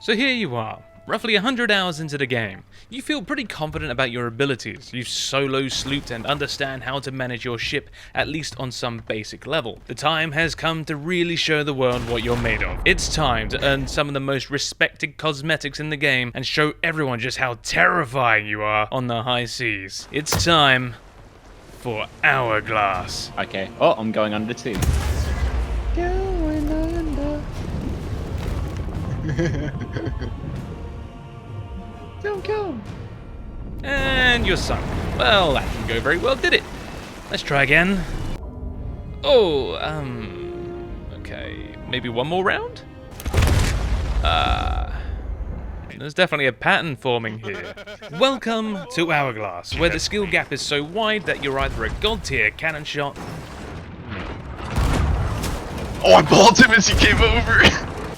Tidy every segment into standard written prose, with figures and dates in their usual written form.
So here you are, roughly 100 hours into the game. You feel pretty confident about your abilities. You've solo slooped and understand how to manage your ship, at least on some basic level. The time has come to really show the world what you're made of. It's time to earn some of the most respected cosmetics in the game and show everyone just how terrifying you are on the high seas. It's time for Hourglass. Okay. Oh, I'm going under too. Going under. Don't go. And you're sunk. Well, that didn't go very well, did it? Let's try again. Oh, okay. Maybe one more round? There's definitely a pattern forming here. Welcome to Hourglass, where the skill gap is so wide that you're either a god tier cannon shot. Oh, I balled him as he came over.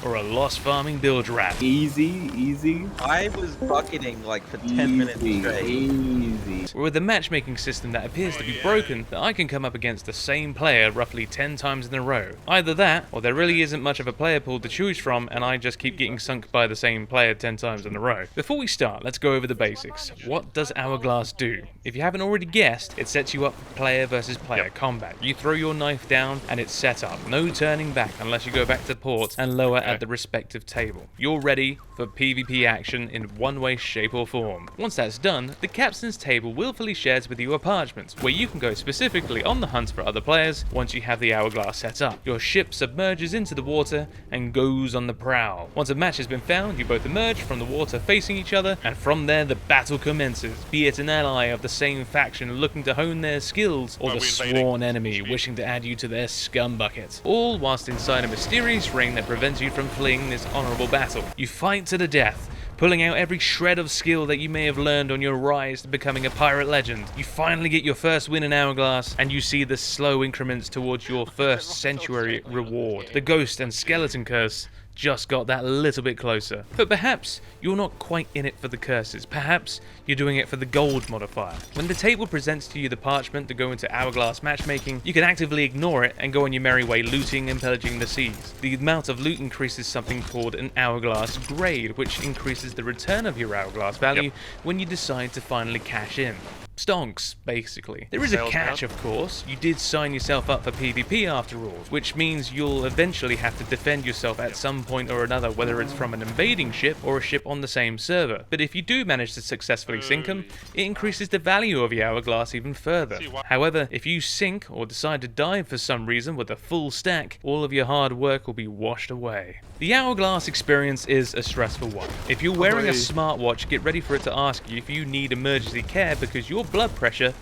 Or a lost farming bilge rat. Easy. I was bucketing like for 10 minutes straight. Easy. Or with a matchmaking system that appears to be broken, that I can come up against the same player roughly 10 times in a row. Either that, or there really isn't much of a player pool to choose from, and I just keep getting sunk by the same player 10 times in a row. Before we start, let's go over the basics. What does Hourglass do? If you haven't already guessed, it sets you up for player versus player combat. You throw your knife down, and it's set up. No turning back unless you go back to port and lower at the respective table. You're ready for PvP action in one way, shape or form. Once that's done, the captain's table willfully shares with you a parchment, where you can go specifically on the hunt for other players once you have the Hourglass set up. Your ship submerges into the water and goes on the prowl. Once a match has been found, you both emerge from the water facing each other, and from there the battle commences, be it an ally of the same faction looking to hone their skills, or the sworn enemy wishing to add you to their scum bucket. All whilst inside a mysterious ring that prevents you from fleeing this honourable battle. You fight to the death, pulling out every shred of skill that you may have learned on your rise to becoming a pirate legend. You finally get your first win in Hourglass, and you see the slow increments towards your first sanctuary reward. The Ghost and Skeleton Curse just got that little bit closer. But perhaps you're not quite in it for the curses. Perhaps you're doing it for the gold modifier. When the table presents to you the parchment to go into Hourglass matchmaking, you can actively ignore it and go on your merry way looting and pillaging the seas. The amount of loot increases something called an Hourglass grade, which increases the return of your Hourglass value when you decide to finally cash in. Stonks, basically. There is a catch, of course. You did sign yourself up for PvP after all, which means you'll eventually have to defend yourself at some point or another, whether it's from an invading ship or a ship on the same server. But if you do manage to successfully sink them, it increases the value of your Hourglass even further. However, if you sink or decide to dive for some reason with a full stack, all of your hard work will be washed away. The Hourglass experience is a stressful one. If you're wearing a smartwatch, get ready for it to ask you if you need emergency care because your blood pressure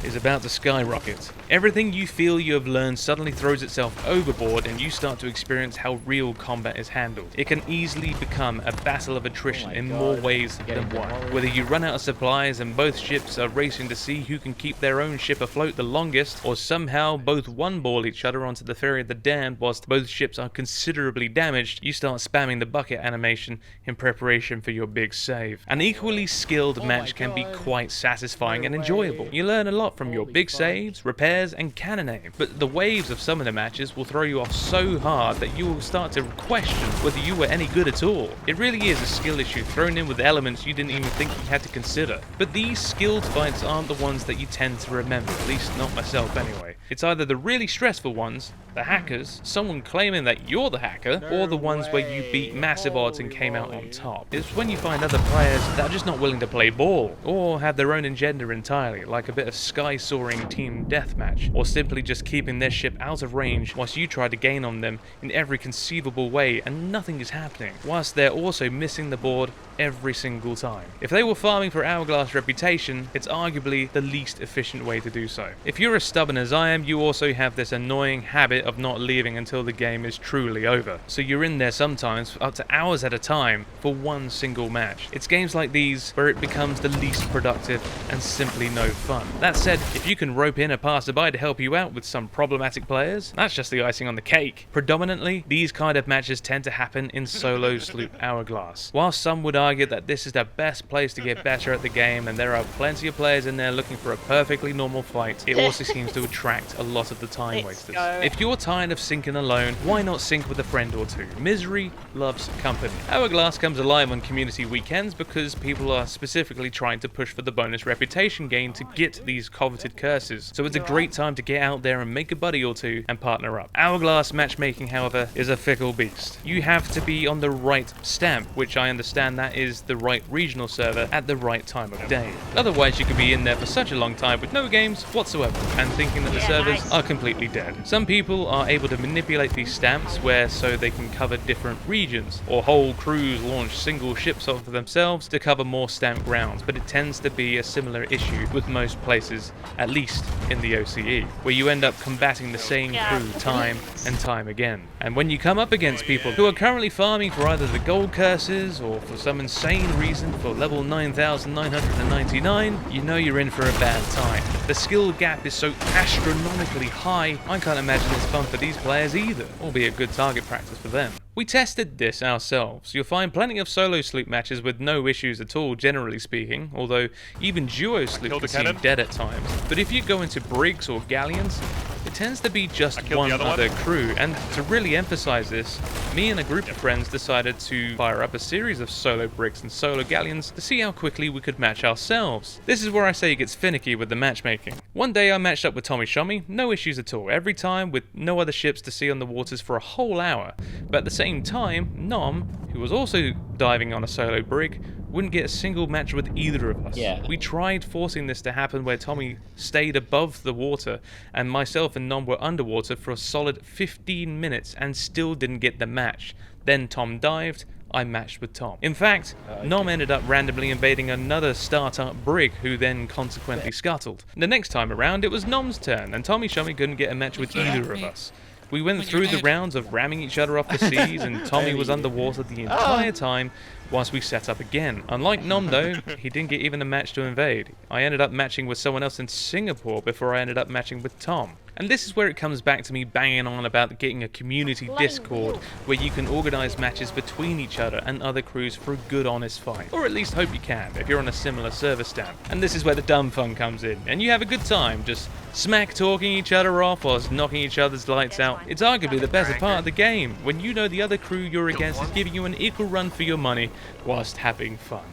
is about to skyrocket. Everything you feel you have learned suddenly throws itself overboard and you start to experience how real combat is handled. It can easily become a battle of attrition in more ways than one. Whether you run out of supplies and both ships are racing to see who can keep their own ship afloat the longest, or somehow both one-ball each other onto the Ferry of the Damned whilst both ships are considerably damaged, you start spamming the bucket animation in preparation for your big save. An equally skilled match can be quite satisfying and enjoyable. You learn a lot from your big saves, repairs and cannon aim, but the waves of some of the matches will throw you off so hard that you will start to question whether you were any good at all. It really is a skill issue thrown in with elements you didn't even think you had to consider. But these skilled fights aren't the ones that you tend to remember, at least not myself anyway. It's either the really stressful ones, the hackers, someone claiming that you're the hacker, or the ones where you beat massive odds and came out on top. It's when you find other players that are just not willing to play ball, or have their own agenda entirely, like a bit of sky-soaring team deathmatch, or simply just keeping their ship out of range whilst you try to gain on them in every conceivable way and nothing is happening, whilst they're also missing the board every single time. If they were farming for Hourglass reputation, it's arguably the least efficient way to do so. If you're as stubborn as I am, you also have this annoying habit of not leaving until the game is truly over. So you're in there sometimes up to hours at a time for one single match. It's games like these where it becomes the least productive and simply no fun. That said, if you can rope in a passerby to help you out with some problematic players, that's just the icing on the cake. Predominantly, these kind of matches tend to happen in solo sloop Hourglass. Whilst some would argue that this is the best place to get better at the game and there are plenty of players in there looking for a perfectly normal fight, it also seems to attract a lot of the time wasters. If you're tired of sinking alone, why not sink with a friend or two? Misery loves company. Hourglass comes alive on community weekends because people are specifically trying to push for the bonus reputation gain to get these coveted curses. So it's a great time to get out there and make a buddy or two and partner up. Hourglass matchmaking, however, is a fickle beast. You have to be on the right stamp, which I understand that is the right regional server at the right time of day. Otherwise, you could be in there for such a long time with no games whatsoever and thinking that the servers are completely dead. Some people are able to manipulate these stamps where so they can cover different regions, or whole crews launch single ships off of themselves to cover more stamped grounds, but it tends to be a similar issue with most places, at least in the OCE, where you end up combating the same crew time and time again. And when you come up against people who are currently farming for either the gold curses or for some insane reason for level 9,999, you know you're in for a bad time. The skill gap is so astronomically high, I can't imagine it's fun for these players either, albeit good target practice for them. We tested this ourselves. You'll find plenty of solo sloop matches with no issues at all, generally speaking, although even duo sloop can seem dead at times. But if you go into brigs or galleons, it tends to be just one other crew, and to really emphasize this, me and a group of friends decided to fire up a series of solo brigs and solo galleons to see how quickly we could match ourselves. This is where I say it gets finicky with the matchmaking. One day I matched up with Tommy Shomi, no issues at all, every time with no other ships to see on the waters for a whole hour, but at the same time, Nom, who was also diving on a solo brig, wouldn't get a single match with either of us. We tried forcing this to happen where Tommy stayed above the water and myself and Nom were underwater for a solid 15 minutes and still didn't get the match. Then Tom dived, I matched with Tom. In fact, Nom ended up randomly invading another startup brig, who then consequently scuttled. The next time around, it was Nom's turn, and Tommy Shomi couldn't get a match with either of us. We went through the rounds of ramming each other off the seas, and Tommy was underwater the entire time whilst we set up again. Unlike Nom though, he didn't get even a match to invade. I ended up matching with someone else in Singapore before I ended up matching with Tom. And this is where it comes back to me banging on about getting a community Discord where you can organise matches between each other and other crews for a good honest fight. Or at least hope you can, if you're on a similar server stamp. And this is where the dumb fun comes in, and you have a good time just smack talking each other off whilst knocking each other's lights out. It's arguably the best part of the game, when you know the other crew you're against is giving you an equal run for your money whilst having fun.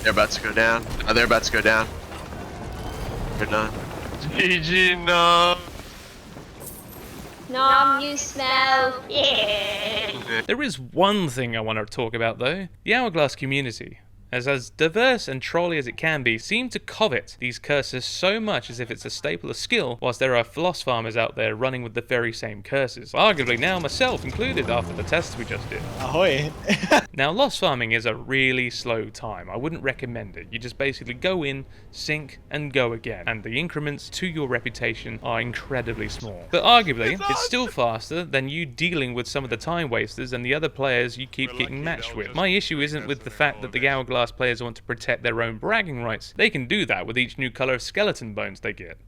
They're about to go down. Oh, they're about to go down. They're done. GG, no. Nom, you smell. Yeah. There is one thing I want to talk about though, the Hourglass community. As diverse and trolly as it can be, seem to covet these curses so much as if it's a staple of skill, whilst there are floss farmers out there running with the very same curses. Arguably now myself included after the tests we just did. Ahoy! Now loss farming is a really slow time. I wouldn't recommend it. You just basically go in, sink, and go again. And the increments to your reputation are incredibly small. But arguably, it's still faster than you dealing with some of the time wasters and the other players you keep getting matched with. My issue isn't with the fact that the Hourglass players want to protect their own bragging rights. They can do that with each new colour of skeleton bones they get.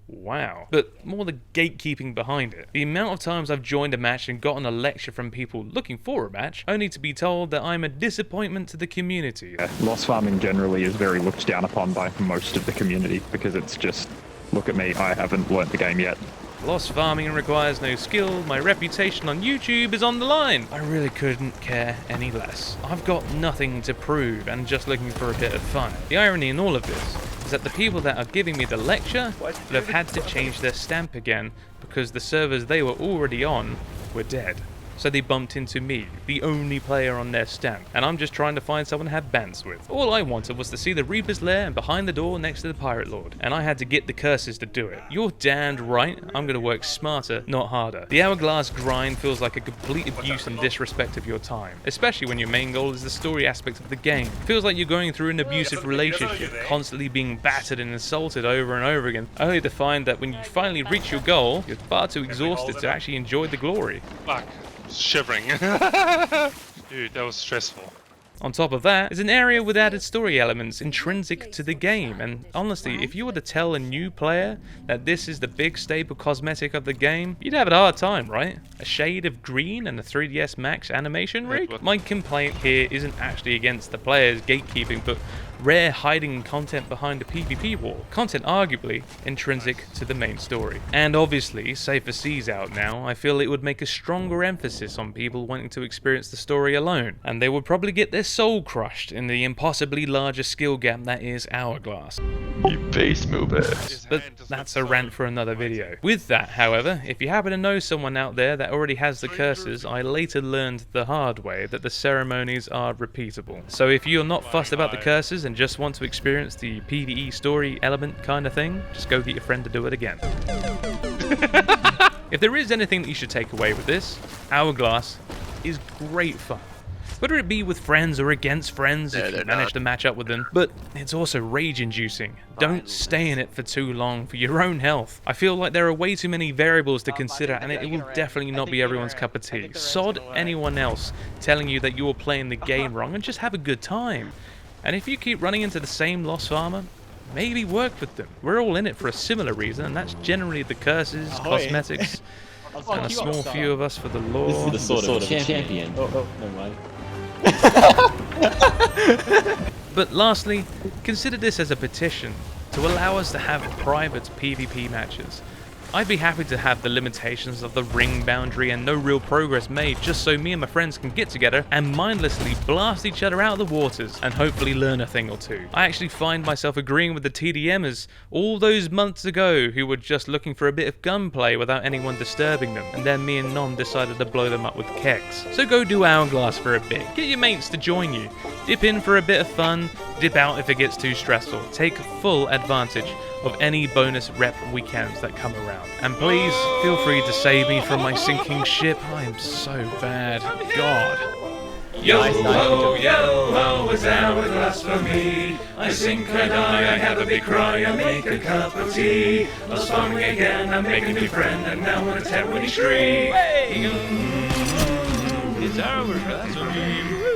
Wow. But more the gatekeeping behind it. The amount of times I've joined a match and gotten a lecture from people looking for a match, only to be told that I'm a disappointment to the community. Loss farming generally is very looked down upon by most of the community because it's just, look at me, I haven't learnt the game yet. Loss farming requires no skill, my reputation on YouTube is on the line. I really couldn't care any less. I've got nothing to prove and just looking for a bit of fun. The irony in all of this is that the people that are giving me the lecture would have had to change their stamp again because the servers they were already on were dead. So they bumped into me, the only player on their stamp, and I'm just trying to find someone to have bants with. All I wanted was to see the Reaper's lair and behind the door next to the Pirate Lord, and I had to get the curses to do it. You're damned right, I'm gonna work smarter, not harder. The Hourglass grind feels like a complete abuse and disrespect of your time, especially when your main goal is the story aspect of the game. It feels like you're going through an abusive relationship, constantly being battered and insulted over and over again, only to find that when you finally reach your goal, you're far too exhausted to actually enjoy the glory. Fuck. Shivering. Dude, that was stressful. On top of that, is an area with added story elements intrinsic to the game, and honestly, if you were to tell a new player that this is the big staple cosmetic of the game, you'd have a hard time, right? A shade of green and a 3DS Max animation rig? My complaint here isn't actually against the players gatekeeping, but rare hiding content behind a PvP wall, content arguably intrinsic to the main story. And obviously, Safer Seas out now, I feel it would make a stronger emphasis on people wanting to experience the story alone, and they would probably get their soul crushed in the impossibly larger skill gap that is Hourglass. You base movers. But that's a rant for another video. With that, however, if you happen to know someone out there that already has the curses, I later learned the hard way that the ceremonies are repeatable. So if you're not fussed about the curses and just want to experience the PvE story element kind of thing, just go get your friend to do it again. If there is anything that you should take away with this, Hourglass is great fun. Whether it be with friends or against friends, if you manage to match up with them, but it's also rage-inducing. Don't stay in it for too long for your own health. I feel like there are way too many variables to consider, and it will definitely not be everyone's cup of tea. Sod anyone else telling you that you're playing the game wrong, and just have a good time. And if you keep running into the same lost farmer, maybe work with them. We're all in it for a similar reason, and that's generally the curses, cosmetics, and a small few of us for the lore. This is the sort of champion. Oh, never mind. But lastly, consider this as a petition to allow us to have private PvP matches. I'd be happy to have the limitations of the ring boundary and no real progress made just so me and my friends can get together and mindlessly blast each other out of the waters and hopefully learn a thing or two. I actually find myself agreeing with the TDMers all those months ago who were just looking for a bit of gunplay without anyone disturbing them, and then me and Non decided to blow them up with kegs. So go do Hourglass for a bit, get your mates to join you, dip in for a bit of fun, dip out if it gets too stressful, take full advantage of any bonus rep weekends that come around. And please, feel free to save me from my sinking ship. I am so bad. God. Yo-ho, yo-ho, it's Hourglass for me. I sink, I die, I have a big cry, I make a cup of tea. Lost farming again, I'm making a new friend, and now on a 10-winning streak. It's Hourglass for me.